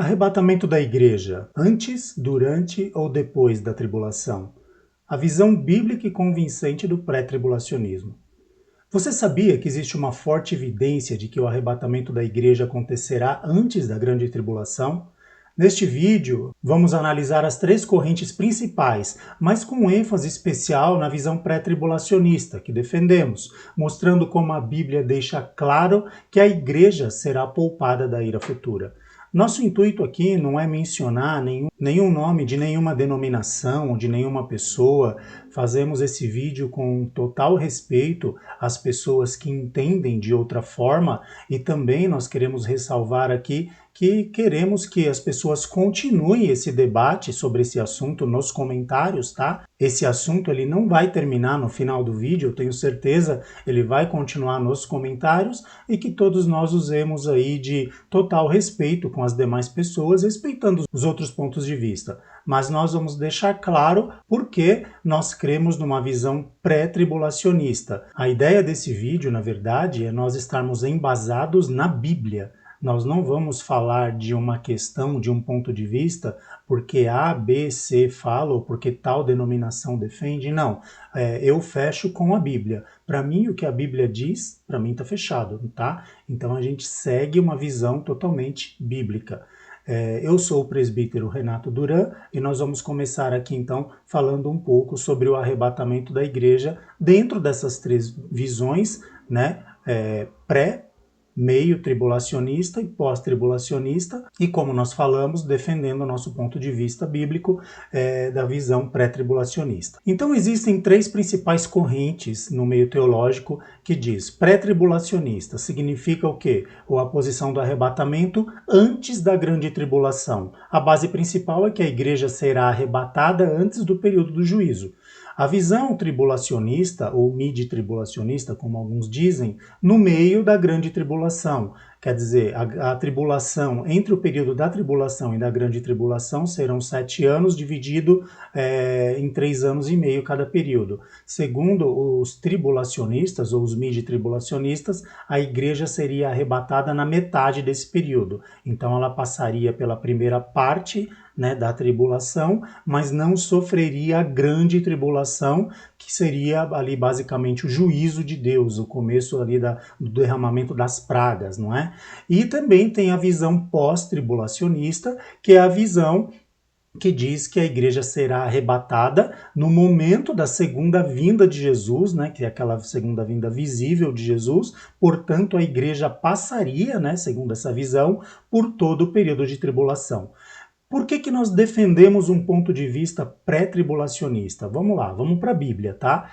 Arrebatamento da igreja, antes, durante ou depois da tribulação? A visão bíblica e convincente do pré-tribulacionismo. Você sabia que existe uma forte evidência de que o arrebatamento da igreja acontecerá antes da grande tribulação? Neste vídeo, vamos analisar as três correntes principais, mas com ênfase especial na visão pré-tribulacionista que defendemos, mostrando como a Bíblia deixa claro que a igreja será poupada da ira futura. Nosso intuito aqui não é mencionar nenhum nome de nenhuma denominação ou de nenhuma pessoa. Fazemos esse vídeo com total respeito às pessoas que entendem de outra forma e também nós queremos ressalvar aqui que queremos que as pessoas continuem esse debate sobre esse assunto nos comentários, tá? Esse assunto ele não vai terminar no final do vídeo, eu tenho certeza, ele vai continuar nos comentários e que todos nós usemos aí de total respeito com as demais pessoas, respeitando os outros pontos de vista. Mas nós vamos deixar claro porque nós cremos numa visão pré-tribulacionista. A ideia desse vídeo, na verdade, é nós estarmos embasados na Bíblia. Nós não vamos falar de uma questão, de um ponto de vista, porque A, B, C fala ou porque tal denominação defende. Não, eu fecho com a Bíblia. Para mim, o que a Bíblia diz, para mim está fechado, tá? Então a gente segue uma visão totalmente bíblica. Eu sou o presbítero Renato Duran e nós vamos começar aqui então falando um pouco sobre o arrebatamento da igreja dentro dessas três visões, né? Meio tribulacionista e pós-tribulacionista, e como nós falamos, defendendo o nosso ponto de vista bíblico da visão pré-tribulacionista. Então existem três principais correntes no meio teológico que diz pré-tribulacionista significa o quê? A posição do arrebatamento antes da grande tribulação. A base principal é que a igreja será arrebatada antes do período do juízo. A visão tribulacionista, ou mid-tribulacionista, como alguns dizem, no meio da grande tribulação. Quer dizer, a tribulação, entre o período da tribulação e da grande tribulação, serão 7 anos, dividido em 3 anos e meio cada período. Segundo os tribulacionistas, ou os mid-tribulacionistas, a igreja seria arrebatada na metade desse período. Então ela passaria pela primeira parte, né, da tribulação, mas não sofreria a grande tribulação, que seria ali basicamente o juízo de Deus, o começo ali do derramamento das pragas, não é? E também tem a visão pós-tribulacionista, que é a visão que diz que a igreja será arrebatada no momento da segunda vinda de Jesus, né, que é aquela segunda vinda visível de Jesus. Portanto, a igreja passaria, né, segundo essa visão, por todo o período de tribulação. Por que nós defendemos um ponto de vista pré-tribulacionista? Vamos lá, vamos para a Bíblia, tá?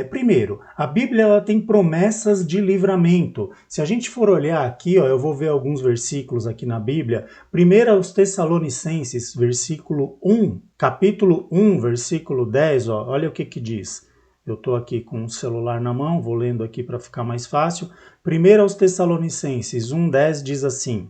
Primeiro, a Bíblia ela tem promessas de livramento. Se a gente for olhar aqui, ó, eu vou ver alguns versículos aqui na Bíblia. Primeiro aos Tessalonicenses, versículo 1, capítulo 1, versículo 10, ó, olha o que diz. Eu estou aqui com o celular na mão, vou lendo aqui para ficar mais fácil. Primeiro aos Tessalonicenses 1,10 diz assim: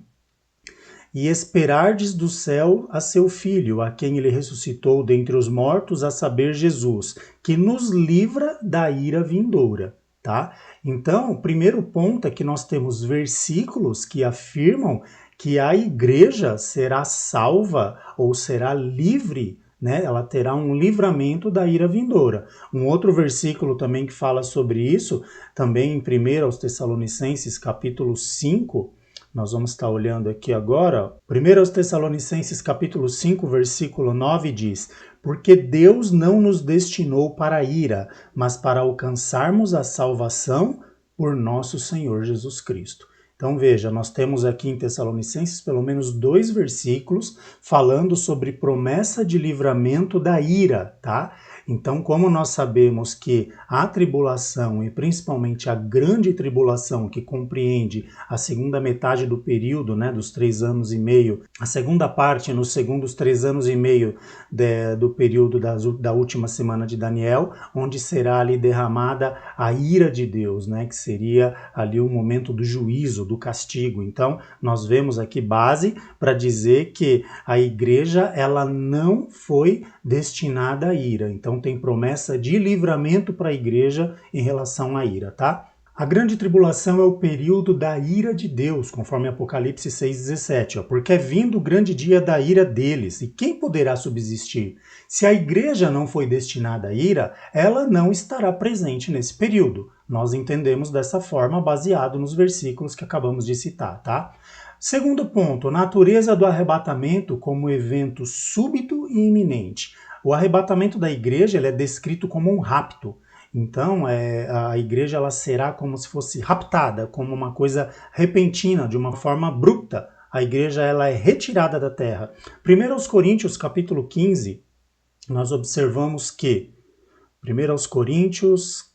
e esperardes do céu a seu Filho, a quem ele ressuscitou dentre os mortos, a saber, Jesus, que nos livra da ira vindoura, tá? Então, o primeiro ponto é que nós temos versículos que afirmam que a igreja será salva ou será livre, né? Ela terá um livramento da ira vindoura. Um outro versículo também que fala sobre isso, também em 1 aos Tessalonicenses, capítulo 5, nós vamos estar olhando aqui agora. 1 aos Tessalonicenses capítulo 5, versículo 9 diz: porque Deus não nos destinou para a ira, mas para alcançarmos a salvação por nosso Senhor Jesus Cristo. Então veja, nós temos aqui em Tessalonicenses pelo menos 2 versículos falando sobre promessa de livramento da ira, tá? Então, como nós sabemos que a tribulação, e principalmente a grande tribulação, que compreende a segunda metade do período, né, dos 3 anos e meio, a segunda parte nos segundos 3 anos e meio do período da última semana de Daniel, onde será ali derramada a ira de Deus, né, que seria ali o momento do juízo, do castigo. Então, nós vemos aqui base para dizer que a igreja ela não foi destinada à ira. Então tem promessa de livramento para a igreja em relação à ira, tá? A grande tribulação é o período da ira de Deus, conforme Apocalipse 6,17, porque é vindo o grande dia da ira deles, e quem poderá subsistir? Se a igreja não foi destinada à ira, ela não estará presente nesse período. Nós entendemos dessa forma, baseado nos versículos que acabamos de citar, tá? Segundo ponto, natureza do arrebatamento como evento súbito e iminente. O arrebatamento da igreja ele é descrito como um rapto. Então, a igreja ela será como se fosse raptada, como uma coisa repentina, de uma forma abrupta. A igreja ela é retirada da terra. 1 Coríntios, capítulo 15, nós observamos que 1 Coríntios,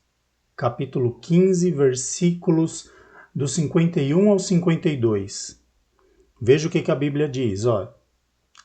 capítulo 15, versículos do 51 ao 52. Veja o que a Bíblia diz, ó.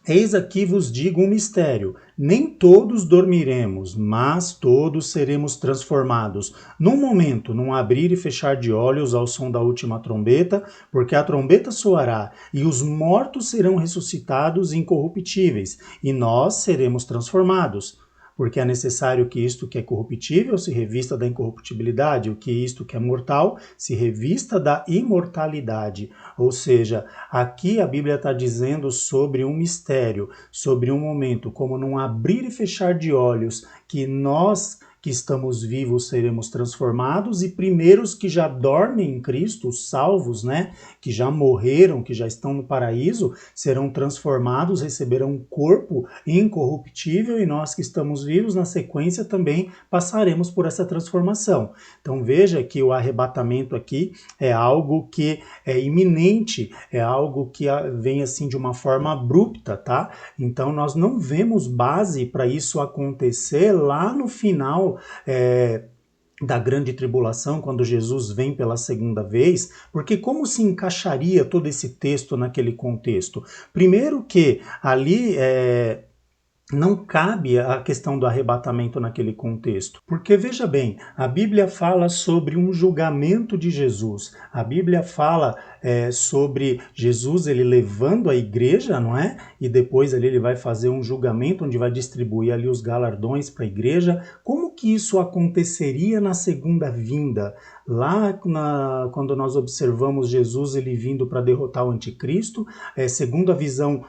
Eis aqui vos digo um mistério, nem todos dormiremos, mas todos seremos transformados. Num momento, num abrir e fechar de olhos ao som da última trombeta, porque a trombeta soará, e os mortos serão ressuscitados incorruptíveis, e nós seremos transformados. Porque é necessário que isto que é corruptível se revista da incorruptibilidade, o que isto que é mortal se revista da imortalidade. Ou seja, aqui a Bíblia está dizendo sobre um mistério, sobre um momento, como num abrir e fechar de olhos, que nós que estamos vivos seremos transformados e primeiros que já dormem em Cristo, os salvos, né, que já morreram, que já estão no paraíso, serão transformados, receberão um corpo incorruptível e nós que estamos vivos, na sequência também passaremos por essa transformação. Então veja que o arrebatamento aqui é algo que é iminente, é algo que vem assim de uma forma abrupta, tá? Então nós não vemos base para isso acontecer lá no final da grande tribulação, quando Jesus vem pela segunda vez, porque como se encaixaria todo esse texto naquele contexto? Primeiro que ali não cabe a questão do arrebatamento naquele contexto. Porque, veja bem, a Bíblia fala sobre um julgamento de Jesus. A Bíblia fala sobre Jesus ele levando a igreja, não é? E depois ali ele vai fazer um julgamento onde vai distribuir ali os galardões para a igreja. Como que isso aconteceria na segunda vinda? Lá quando nós observamos Jesus ele vindo para derrotar o anticristo, segundo a visão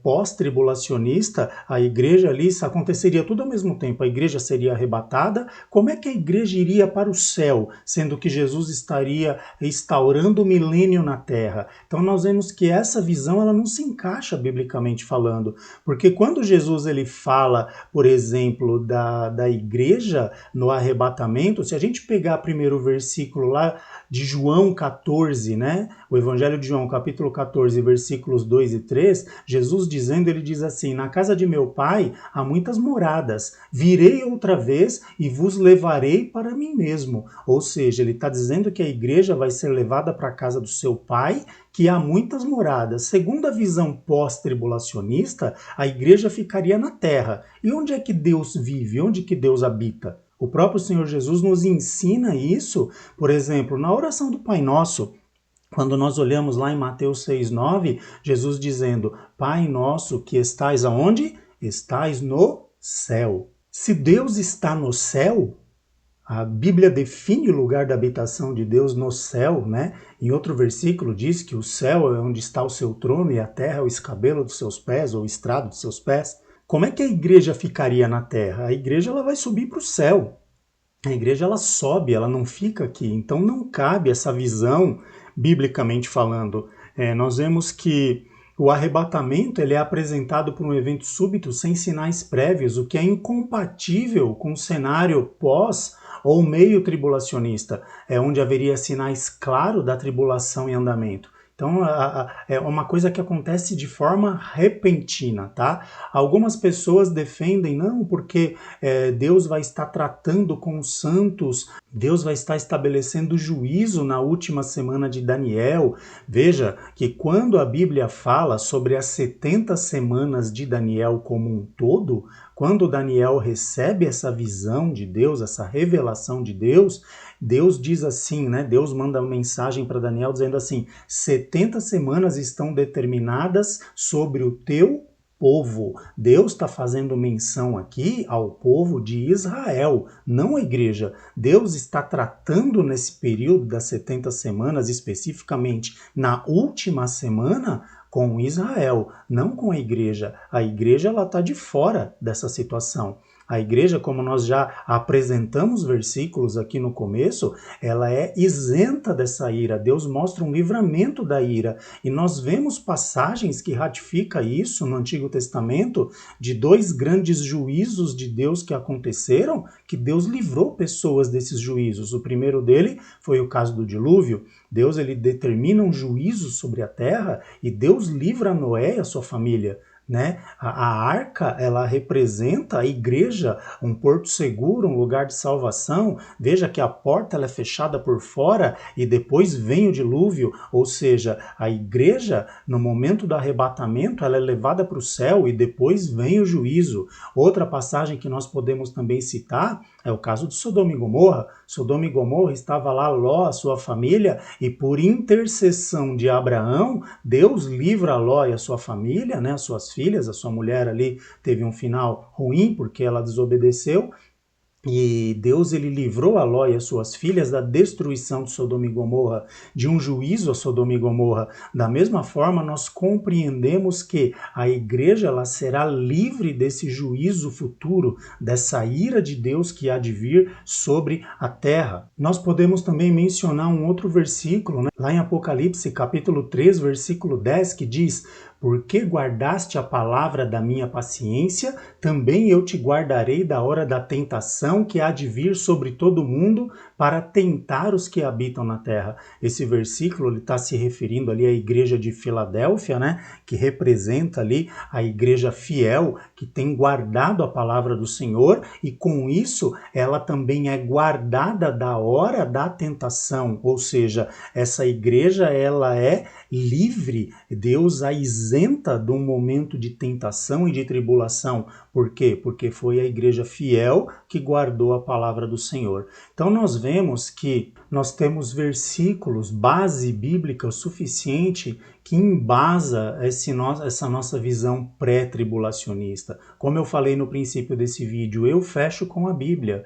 pós-tribulacionista, a igreja ali, isso aconteceria tudo ao mesmo tempo. A igreja seria arrebatada. Como é que a igreja iria para o céu, sendo que Jesus estaria instaurando o milênio na terra? Então nós vemos que essa visão ela não se encaixa biblicamente falando, porque quando Jesus ele fala, por exemplo, da igreja no arrebatamento, se a gente pegar primeiro o versículo lá de João 14, né? O Evangelho de João, capítulo 14, versículos 2 e 3, Jesus dizendo, ele diz assim: na casa de meu pai há muitas moradas, virei outra vez e vos levarei para mim mesmo. Ou seja, ele está dizendo que a igreja vai ser levada para a casa do seu pai, que há muitas moradas. Segundo a visão pós-tribulacionista, a igreja ficaria na terra. E onde é que Deus vive? Onde que Deus habita? O próprio Senhor Jesus nos ensina isso, por exemplo, na oração do Pai Nosso. Quando nós olhamos lá em Mateus 6,9, Jesus dizendo: Pai nosso que estais aonde? Estais no céu. Se Deus está no céu, a Bíblia define o lugar da habitação de Deus no céu, né? Em outro versículo diz que o céu é onde está o seu trono e a terra é o escabelo dos seus pés, ou o estrado dos seus pés. Como é que a igreja ficaria na terra? A igreja ela vai subir para o céu. A igreja ela sobe, ela não fica aqui. Então não cabe essa visão, biblicamente falando. Nós vemos que o arrebatamento ele é apresentado por um evento súbito sem sinais prévios, o que é incompatível com o cenário pós ou meio tribulacionista, onde haveria sinais claros da tribulação em andamento. Então, é uma coisa que acontece de forma repentina, tá? Algumas pessoas defendem, não, porque Deus vai estar tratando com os santos, Deus vai estar estabelecendo juízo na última semana de Daniel. Veja que quando a Bíblia fala sobre as 70 semanas de Daniel como um todo, quando Daniel recebe essa visão de Deus, essa revelação de Deus, Deus diz assim, né? Deus manda uma mensagem para Daniel dizendo assim: 70 semanas estão determinadas sobre o teu povo. Deus está fazendo menção aqui ao povo de Israel, não a igreja. Deus está tratando nesse período das 70 semanas, especificamente na última semana, com Israel, não com a igreja. A igreja está de fora dessa situação. A igreja, como nós já apresentamos versículos aqui no começo, ela é isenta dessa ira. Deus mostra um livramento da ira. E nós vemos passagens que ratificam isso no Antigo Testamento, de dois grandes juízos de Deus que aconteceram, que Deus livrou pessoas desses juízos. O primeiro dele foi o caso do dilúvio. Deus ele determina um juízo sobre a terra e Deus livra Noé e a sua família. Né? A arca, ela representa a igreja, um porto seguro, um lugar de salvação. Veja que a porta ela é fechada por fora e depois vem o dilúvio, ou seja, a igreja, no momento do arrebatamento, ela é levada para o céu e depois vem o juízo. Outra passagem que nós podemos também citar é o caso de Sodoma e Gomorra. Sodoma e Gomorra estava lá Ló, a sua família, e por intercessão de Abraão, Deus livra Ló e a sua família, né, as suas filhas, a sua mulher ali teve um final ruim porque ela desobedeceu, e Deus ele livrou a Ló e as suas filhas da destruição de Sodoma e Gomorra, de um juízo a Sodoma e Gomorra. Da mesma forma, nós compreendemos que a igreja ela será livre desse juízo futuro, dessa ira de Deus que há de vir sobre a terra. Nós podemos também mencionar um outro versículo, né? Lá em Apocalipse, capítulo 3, versículo 10, que diz: porque guardaste a palavra da minha paciência, também eu te guardarei da hora da tentação que há de vir sobre todo mundo para tentar os que habitam na terra. Esse versículo está se referindo ali à igreja de Filadélfia, né, que representa ali a igreja fiel, que tem guardado a palavra do Senhor, e com isso ela também é guardada da hora da tentação, ou seja, essa igreja ela é livre, Deus a isenta de um momento de tentação e de tribulação. Por quê? Porque foi a igreja fiel que guardou a palavra do Senhor. Então nós vemos que nós temos versículos, base bíblica o suficiente que embasa essa nossa visão pré-tribulacionista. Como eu falei no princípio desse vídeo, eu fecho com a Bíblia.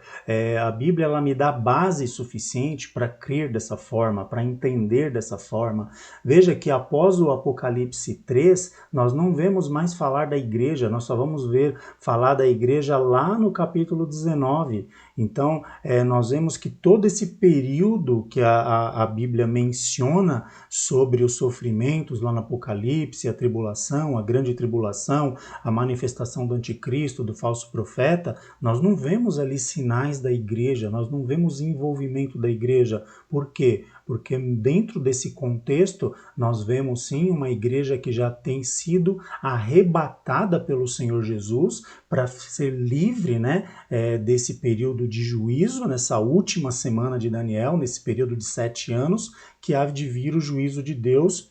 A Bíblia ela me dá base suficiente para crer dessa forma, para entender dessa forma. Veja que após o Apocalipse 3, nós não vemos mais falar da igreja, nós só vamos ver falar da igreja lá no capítulo 19. Então, nós vemos que todo esse período que a Bíblia menciona sobre os sofrimentos lá no Apocalipse, a tribulação, a grande tribulação, a manifestação do anticristo, do falso profeta, nós não vemos ali sinais da igreja, nós não vemos envolvimento da igreja. Por quê? Porque dentro desse contexto nós vemos sim uma igreja que já tem sido arrebatada pelo Senhor Jesus para ser livre, né, desse período de juízo, nessa última semana de Daniel, nesse período de 7 anos, que há de vir o juízo de Deus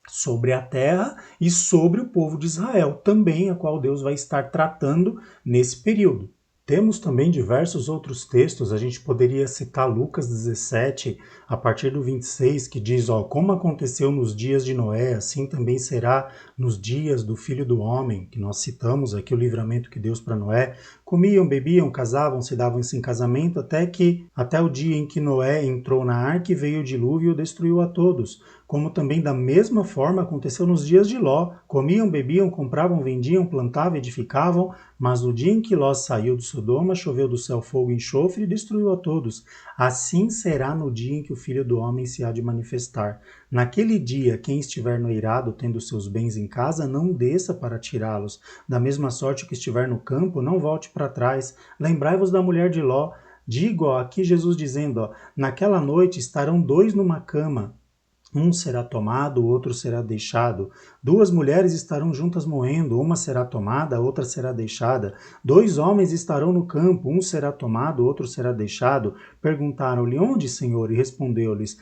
sobre a terra e sobre o povo de Israel, também a qual Deus vai estar tratando nesse período. Temos também diversos outros textos, a gente poderia citar Lucas 17, a partir do 26, que diz, como aconteceu nos dias de Noé, assim também será nos dias do Filho do Homem, que nós citamos aqui o livramento que Deus para Noé. Comiam, bebiam, casavam, se davam-se em casamento, até o dia em que Noé entrou na arca e veio o dilúvio e o destruiu a todos. Como também da mesma forma aconteceu nos dias de Ló. Comiam, bebiam, compravam, vendiam, plantavam, edificavam, mas no dia em que Ló saiu de Sodoma, choveu do céu fogo e enxofre e destruiu a todos. Assim será no dia em que o Filho do Homem se há de manifestar. Naquele dia, quem estiver noirado, tendo seus bens em casa, não desça para tirá-los. Da mesma sorte que estiver no campo, não volte para trás. Lembrai-vos da mulher de Ló. Digo, aqui Jesus dizendo, naquela noite estarão 2 numa cama. Um será tomado, o outro será deixado. 2 mulheres estarão juntas moendo, uma será tomada, a outra será deixada. 2 homens estarão no campo, um será tomado, o outro será deixado. Perguntaram-lhe, onde, Senhor? E respondeu-lhes,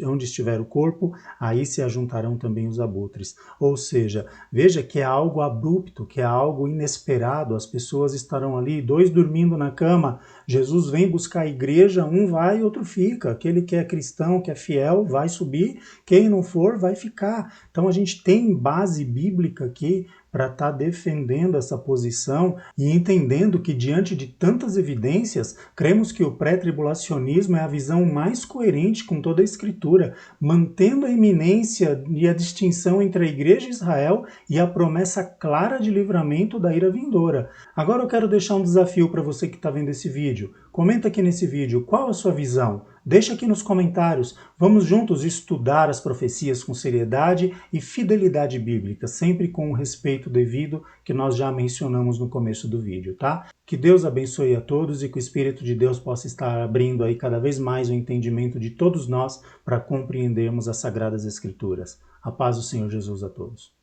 onde estiver o corpo, aí se ajuntarão também os abutres. Ou seja, veja que é algo abrupto, que é algo inesperado. As pessoas estarão ali, 2 dormindo na cama. Jesus vem buscar a igreja, um vai e outro fica. Aquele que é cristão, que é fiel, vai subir. Quem não for, vai ficar. Então a gente tem base bíblica aqui para estar defendendo essa posição e entendendo que, diante de tantas evidências, cremos que o pré-tribulacionismo é a visão mais coerente com toda a Escritura, mantendo a iminência e a distinção entre a Igreja de Israel e a promessa clara de livramento da ira vindoura. Agora eu quero deixar um desafio para você que está vendo esse vídeo. Comenta aqui nesse vídeo qual a sua visão. Deixa aqui nos comentários. Vamos juntos estudar as profecias com seriedade e fidelidade bíblica, sempre com o respeito devido que nós já mencionamos no começo do vídeo, tá? Que Deus abençoe a todos e que o Espírito de Deus possa estar abrindo aí cada vez mais o entendimento de todos nós para compreendermos as Sagradas Escrituras. A paz do Senhor Jesus a todos.